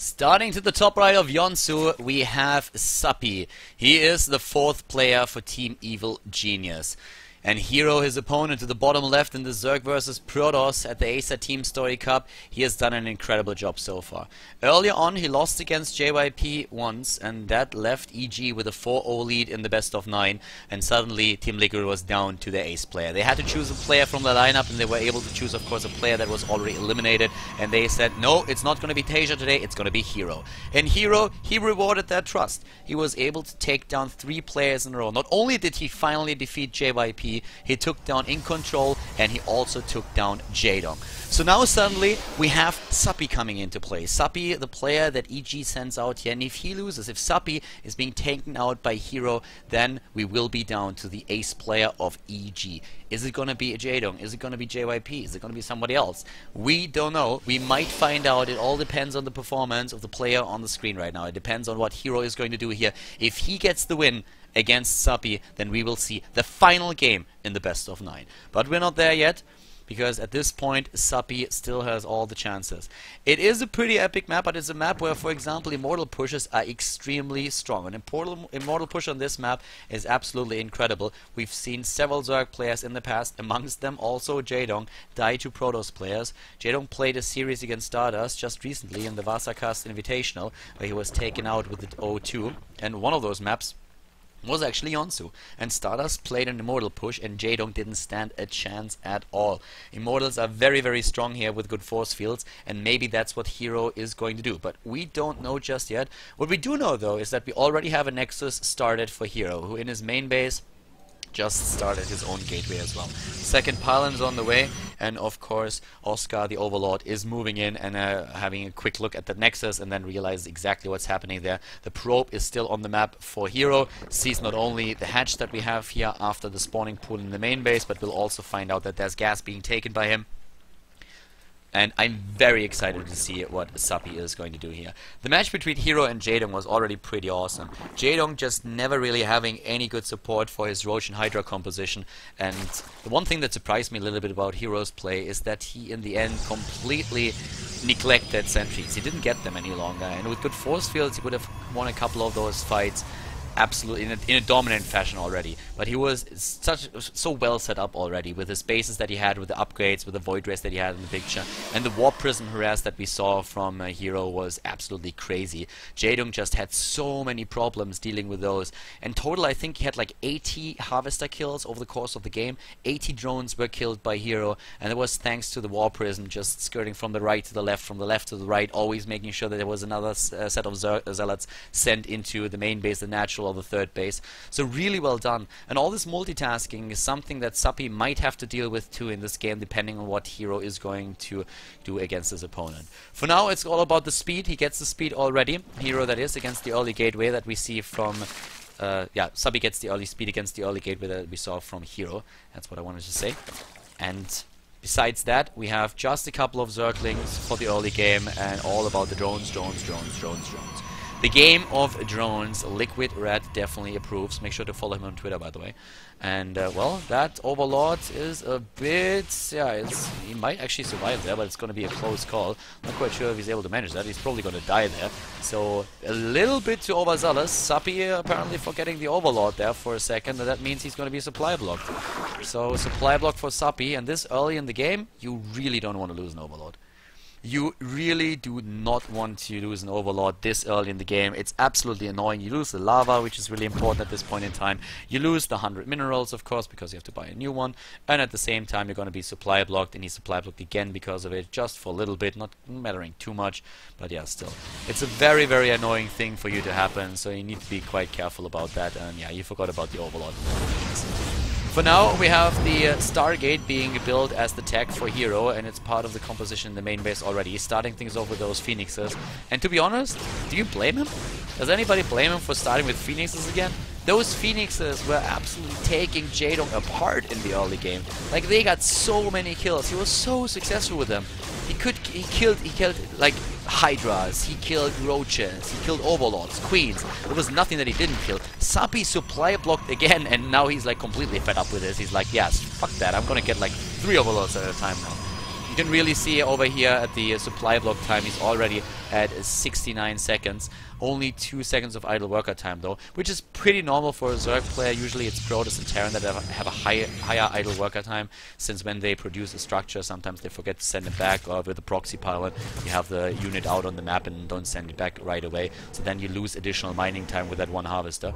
Starting to the top right of Yonsu, we have Suppy. He is the 4th player for Team Evil Genius. And HerO, his opponent, to the bottom left in the Zerg vs Protoss at the Acer Team Story Cup, he has done an incredible job so far. Earlier on, he lost against JYP once, and that left EG with a 4-0 lead in the best of 9, and suddenly Team Liquid was down to their ace player. They had to choose a player from the lineup, and they were able to choose, of course, a player that was already eliminated, and they said, no, it's not going to be Tasia today, it's going to be HerO. And HerO, he rewarded that trust. He was able to take down 3 players in a row. Not only did he finally defeat JYP, he took down In Control, and he also took down Jaedong. So now suddenly we have Suppy coming into play. Suppy, the player that EG sends out here, and if he loses, if Suppy is being taken out by HerO, then we will be down to the ace player of EG. Is it going to be Jaedong? Is it going to be JYP? Is it going to be somebody else? We don't know. We might find out. It all depends on the performance of the player on the screen right now. It depends on what HerO is going to do here. If he gets the win against Suppy, then we will see the final game in the best of 9. But we're not there yet, because at this point Suppy still has all the chances. It is a pretty epic map, but it's a map where, for example, immortal pushes are extremely strong. An immortal push on this map is absolutely incredible. We've seen several Zerg players in the past, amongst them also Jaedong, die to Protoss players. Jaedong played a series against Stardust just recently in the Vasacast Invitational, where he was taken out with the O2, and one of those maps was actually Yonsu, and Stardust played an immortal push, and Jaedong didn't stand a chance at all. Immortals are very, very strong here with good force fields, and maybe that's what HerO is going to do, but we don't know just yet. What we do know, though, is that we already have a Nexus started for HerO, who in his main base just started his own gateway as well. Second pylon is on the way, and of course Oscar the Overlord is moving in and having a quick look at the Nexus, and then realizes exactly what's happening there. The probe is still on the map for HerO, sees not only the hatch that we have here after the spawning pool in the main base, but we'll also find out that there's gas being taken by him. And I'm very excited to see what Suppy is going to do here. The match between HerO and Jaedong was already pretty awesome. Jaedong just never really having any good support for his Roche and Hydra composition. And the one thing that surprised me a little bit about HerO's play is that he in the end completely neglected sentries. He didn't get them any longer. And with good force fields he would have won a couple of those fights absolutely in a dominant fashion already, but he was so well set up already with his bases that he had, with the upgrades, with the void race that he had in the picture, and the warp prism harass that we saw from HerO was absolutely crazy. Jaedong just had so many problems dealing with those. In total, I think he had like 80 harvester kills over the course of the game. 80 drones were killed by HerO, and it was thanks to the warp prism just skirting from the right to the left, from the left to the right, always making sure that there was another set of zealots sent into the main base, the natural or the third base. So really well done. And all this multitasking is something that Suppy might have to deal with too in this game, depending on what HerO is going to do against his opponent. For now, it's all about the speed. He gets the speed already. HerO, that is, against the early gateway that we see from Suppy gets the early speed against the early gateway that we saw from HerO. That's what I wanted to say. And besides that, we have just a couple of Zerglings for the early game, and all about the drones. The game of drones, Liquid Red definitely approves. Make sure to follow him on Twitter, by the way. And, well, that Overlord is a bit... yeah, he might actually survive there, but it's going to be a close call. Not quite sure if he's able to manage that. He's probably going to die there. So, a little bit too overzealous. Suppy apparently forgetting the Overlord there for a second, and that means he's going to be supply blocked. So, supply block for Suppy, and this early in the game, you really don't want to lose an Overlord. You really do not want to lose an Overlord this early in the game. It's absolutely annoying. You lose the lava, which is really important at this point in time. You lose the 100 minerals, of course, because you have to buy a new one. And at the same time, you're going to be supply blocked, and he's supply blocked again because of it, just for a little bit, not mattering too much. But yeah, still. It's a very, very annoying thing for you to happen, so you need to be quite careful about that. And yeah, you forgot about the Overlord. For now, we have the Stargate being built as the tech for HerO, and it's part of the composition in the main base already. He's starting things off with those Phoenixes. And to be honest, do you blame him? Does anybody blame him for starting with Phoenixes again? Those Phoenixes were absolutely taking Jaedong apart in the early game. Like, they got so many kills. He was so successful with them. He killed like Hydras, he killed Roaches, he killed Overlords, Queens. There was nothing that he didn't kill. Suppy supply blocked again, and now he's like completely fed up with this. He's like, yes, fuck that, I'm gonna get like 3 Overlords at a time now. You can really see over here at the supply block time, he's already at 69 seconds. Only 2 seconds of idle worker time though, which is pretty normal for a Zerg player. Usually it's Protoss and Terran that have a higher idle worker time, since when they produce a structure, sometimes they forget to send it back, or with a proxy pylon, you have the unit out on the map and don't send it back right away. So then you lose additional mining time with that one harvester.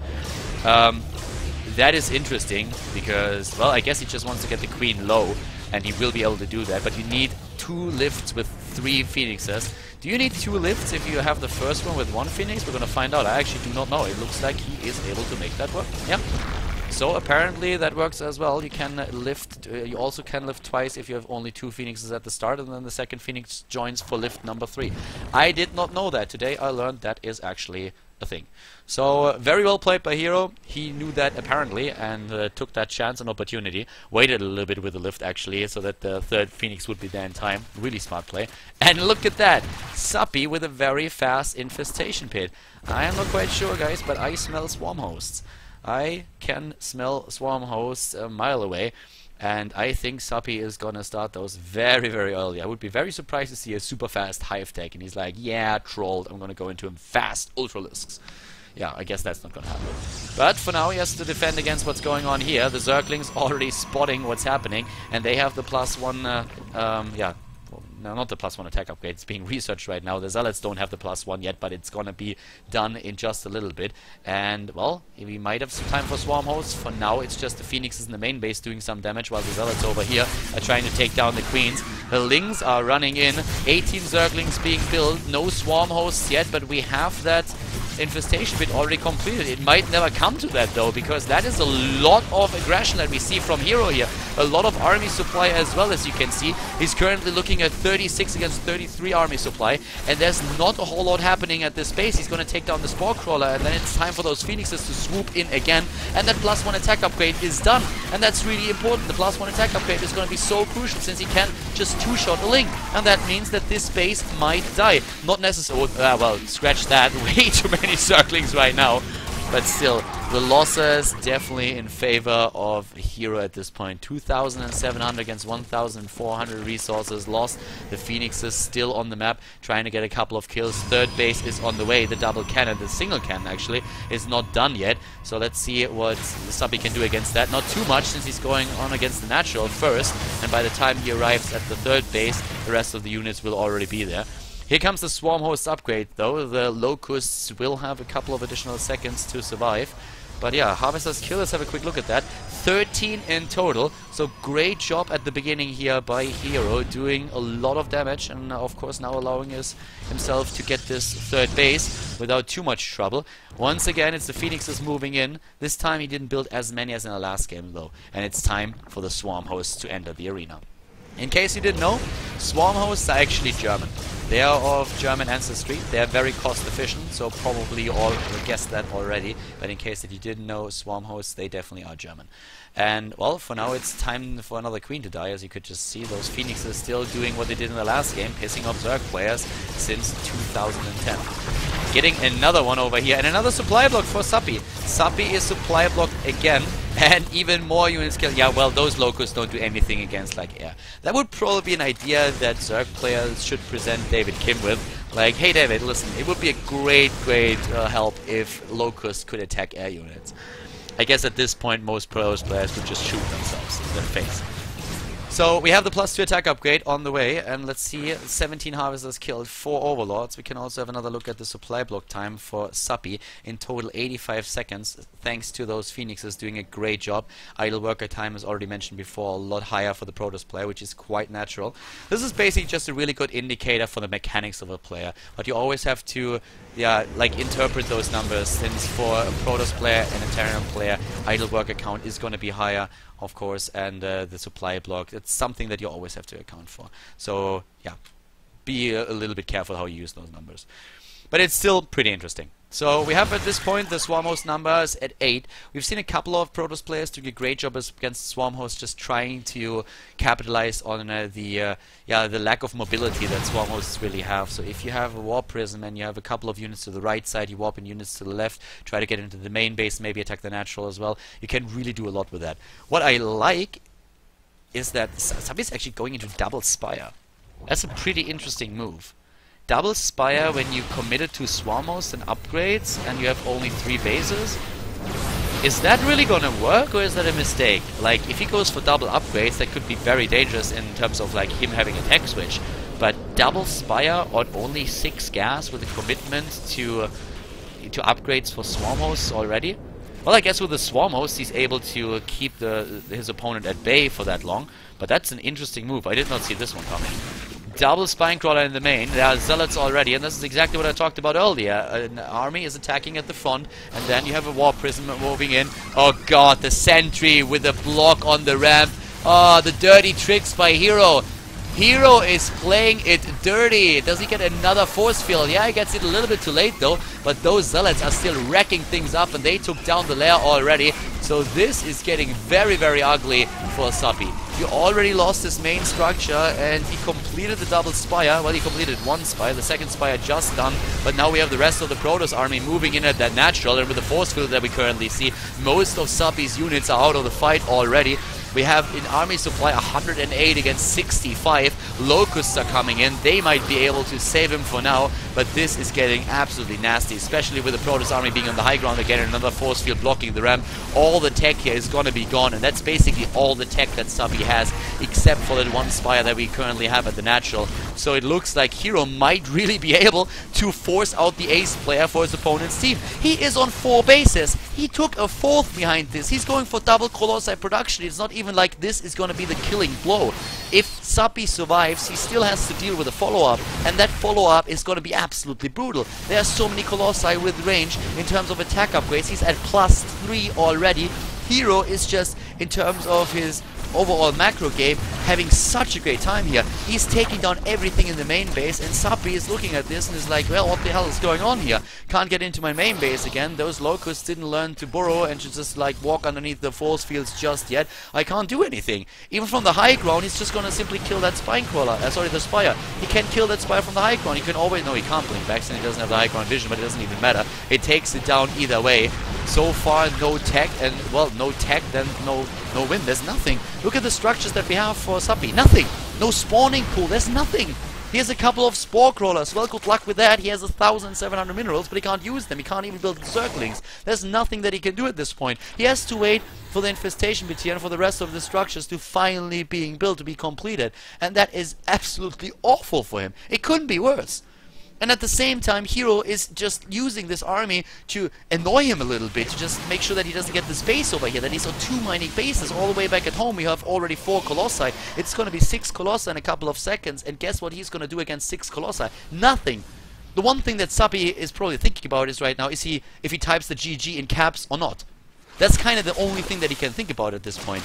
That is interesting, because, well, I guess he just wants to get the queen low, and he will be able to do that, but you need 2 lifts with 3 phoenixes. Do you need 2 lifts if you have the first one with 1 phoenix? We're gonna find out. I actually do not know. It looks like he is able to make that work. Yeah. So apparently that works as well. You can lift, you also can lift twice if you have only 2 phoenixes at the start, and then the second phoenix joins for lift number 3. I did not know that. Today I learned that is actually a thing. So very well played by HerO. He knew that apparently, and took that chance and opportunity. Waited a little bit with the lift actually, so that the 3rd phoenix would be there in time. Really smart play. And look at that, Suppy with a very fast infestation pit. I am not quite sure, guys, but I smell swarm hosts. I can smell swarm hosts a mile away. And I think Suppy is gonna start those very, very early. I would be very surprised to see a super fast hive tech, and he's like, yeah, trolled, I'm gonna go into him fast ultralisks. Yeah, I guess that's not gonna happen. But for now, he has to defend against what's going on here. The Zerglings already spotting what's happening, and they have the +1, no, not the +1 attack upgrade. It's being researched right now. The Zealots don't have the +1 yet, but it's gonna be done in just a little bit. And, well, we might have some time for Swarm Hosts. For now, it's just the Phoenixes in the main base doing some damage, while the Zealots over here are trying to take down the Queens. The Lings are running in. 18 Zerglings being built. No Swarm Hosts yet, but we have that infestation bit already completed. It might never come to that though, because that is a lot of aggression that we see from HerO here. A lot of army supply as well, as you can see. He's currently looking at 36 against 33 army supply, and there's not a whole lot happening at this base. He's going to take down the Spore Crawler, and then it's time for those Phoenixes to swoop in again, and that +1 attack upgrade is done. And that's really important. The +1 attack upgrade is going to be so crucial, since he can just 2-shot a Ling, and that means that this base might die. Not necessarily, well, scratch that. Way too many Zerglings right now. But still, the losses definitely in favor of HerO at this point. 2,700 against 1,400 resources lost. The Phoenix is still on the map, trying to get a couple of kills. 3rd base is on the way. The double cannon, the single cannon actually, is not done yet. So let's see what Suppy can do against that. Not too much, since he's going on against the natural first. And by the time he arrives at the 3rd base, the rest of the units will already be there. Here comes the Swarm Host upgrade though. The Locusts will have a couple of additional seconds to survive. But yeah, Harvester's kill, let's have a quick look at that. 13 in total, so great job at the beginning here by HerO, doing a lot of damage, and of course now allowing himself to get this 3rd base without too much trouble. Once again, it's the Phoenixes moving in. This time he didn't build as many as in the last game though, and it's time for the Swarm Hosts to enter the arena. In case you didn't know, Swarm Hosts are actually German. They are of German ancestry. They are very cost efficient, so probably you all guessed that already. But in case that you didn't know, Swarm Hosts, they definitely are German. And, well, for now it's time for another queen to die. As you could just see, those Phoenixes still doing what they did in the last game, pissing off Zerg players since 2010. Getting another one over here, and another supply block for Suppy. Suppy is supply blocked again, and even more units killed. Yeah, well, those Locusts don't do anything against, like, air. That would probably be an idea that Zerg players should present David Kim with. Like, hey David, listen, it would be a great help if Locusts could attack air units. I guess at this point most Protoss players would just shoot themselves in the face. So we have the +2 attack upgrade on the way, and let's see, 17 Harvesters killed, 4 Overlords. We can also have another look at the supply block time for Suppy. In total 85 seconds, thanks to those Phoenixes doing a great job. Idle worker time, as already mentioned before, a lot higher for the Protoss player, which is quite natural. This is basically just a really good indicator for the mechanics of a player, but you always have to, yeah, like, interpret those numbers, since for a Protoss player and a Terran player, idle worker count is going to be higher, of course, and the supply block, it's something that you always have to account for. So, yeah, be a little bit careful how you use those numbers. But it's still pretty interesting. So we have at this point the Swarm Host numbers at 8. We've seen a couple of Protoss players doing a great job against Swarm Host, just trying to capitalize on the lack of mobility that Swarm Hosts really have. So if you have a Warp Prism and you have a couple of units to the right side, you warp in units to the left, try to get into the main base, maybe attack the natural as well. You can really do a lot with that. What I like is that Suppy is actually going into double Spire. That's a pretty interesting move. Double Spire when you committed to Swarmos and upgrades and you have only 3 bases? Is that really gonna work, or is that a mistake? Like, if he goes for double upgrades, that could be very dangerous in terms of like him having a tech switch. But double Spire on only 6 gas with a commitment to upgrades for Swarmos already? Well, I guess with the Swarmos, he's able to keep his opponent at bay for that long. But that's an interesting move. I did not see this one coming. Double Spinecrawler in the main. There are Zealots already, and this is exactly what I talked about earlier. An army is attacking at the front, and then you have a War Prism moving in. Oh god, the Sentry with a block on the ramp. Oh, the dirty tricks by HerO. HerO is playing it dirty. Does he get another force field? Yeah, he gets it a little bit too late though, but those Zealots are still wrecking things up, and they took down the lair already. So this is getting very, very ugly for Suppy. He already lost his main structure, and he completed the double Spire. Well, he completed 1 Spire, the second Spire just done, but now we have the rest of the Protoss army moving in at that natural, and with the force field that we currently see, most of Suppy's units are out of the fight already. We have in army supply 108 against 65. Locusts are coming in. They might be able to save him for now, but this is getting absolutely nasty, especially with the Protoss army being on the high ground again and another force field blocking the ramp. All the tech here is going to be gone, and that's basically all the tech that Suppy has, except for that 1 Spire that we currently have at the natural. So it looks like HerO might really be able to force out the ace player for his opponent's team. He is on 4 bases. He took a 4th behind this. He's going for double Colossi production. It's not even like this is going to be the killing blow. If Suppy survives, he still has to deal with a follow-up, and that follow-up is going to be absolutely brutal. There are so many Colossi with range in terms of attack upgrades. He's at +3 already. HerO is just, in terms of his overall macro game, having such a great time here. He's taking down everything in the main base, and Suppy is looking at this and is like, well, what the hell is going on here? Can't get into my main base again. Those Locusts didn't learn to burrow and to just like walk underneath the force fields just yet. I can't do anything. Even from the high ground, he's just gonna simply kill that Spinecrawler. Sorry, the Spire. He can kill that Spire from the high ground. He can always... No, he can't blink back since he doesn't have the high ground vision, but it doesn't even matter. It takes it down either way. So far, no tech, and, well, no tech, then no win. There's nothing. Look at the structures that we have for Suppy. Nothing. No spawning pool. There's nothing. He has a couple of spore crawlers. Well, good luck with that. He has 1,700 minerals, but he can't use them. He can't even build circlings. There's nothing that he can do at this point. He has to wait for the infestation BT and for the rest of the structures to finally being built, to be completed. And that is absolutely awful for him. It couldn't be worse. And at the same time, HerO is just using this army to annoy him a little bit, to just make sure that he doesn't get this base over here, that he's on 2 mining bases. All the way back at home, we have already 4 Colossi. It's going to be 6 Colossi in a couple of seconds, and guess what he's going to do against 6 Colossi? Nothing. The one thing that Suppy is probably thinking about is right now, is if he types the GG in caps or not. That's kind of the only thing that he can think about at this point.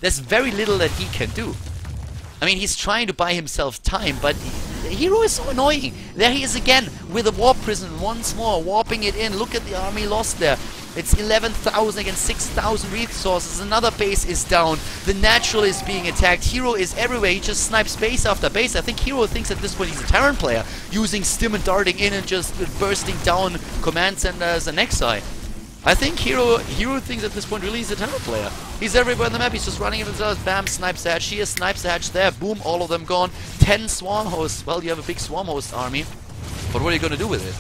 There's very little that he can do. I mean, he's trying to buy himself time, but HerO is so annoying. There he is again with a Warp Prison once more, warping it in. Look at the army lost there. It's 11,000 against 6,000 resources. Another base is down. The natural is being attacked. HerO is everywhere. He just snipes base after base. I think HerO thinks at this point he's a Terran player, using Stim and darting in and just bursting down command centers and Nexi. I think HerO thinks at this point really he's a Terran player. He's everywhere on the map. He's just running into himself. Bam, snipes the hatch here, snipes the hatch there. Boom, all of them gone. 10 swarm hosts. Well, you have a big swarm host army, but what are you going to do with it?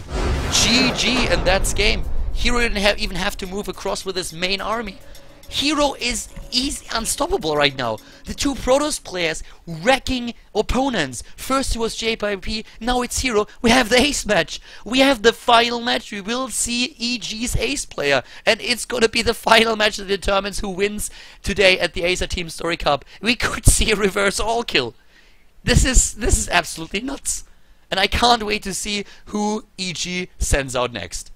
GG, and that's game. HerO didn't even have to move across with his main army. HerO is easy, unstoppable right now. The 2 Protoss players wrecking opponents. First it was JYP, now it's HerO. We have the ace match. We have the final match. We will see EG's ace player. And it's gonna be the final match that determines who wins today at the Acer Team Story Cup. We could see a reverse all kill. This is absolutely nuts. And I can't wait to see who EG sends out next.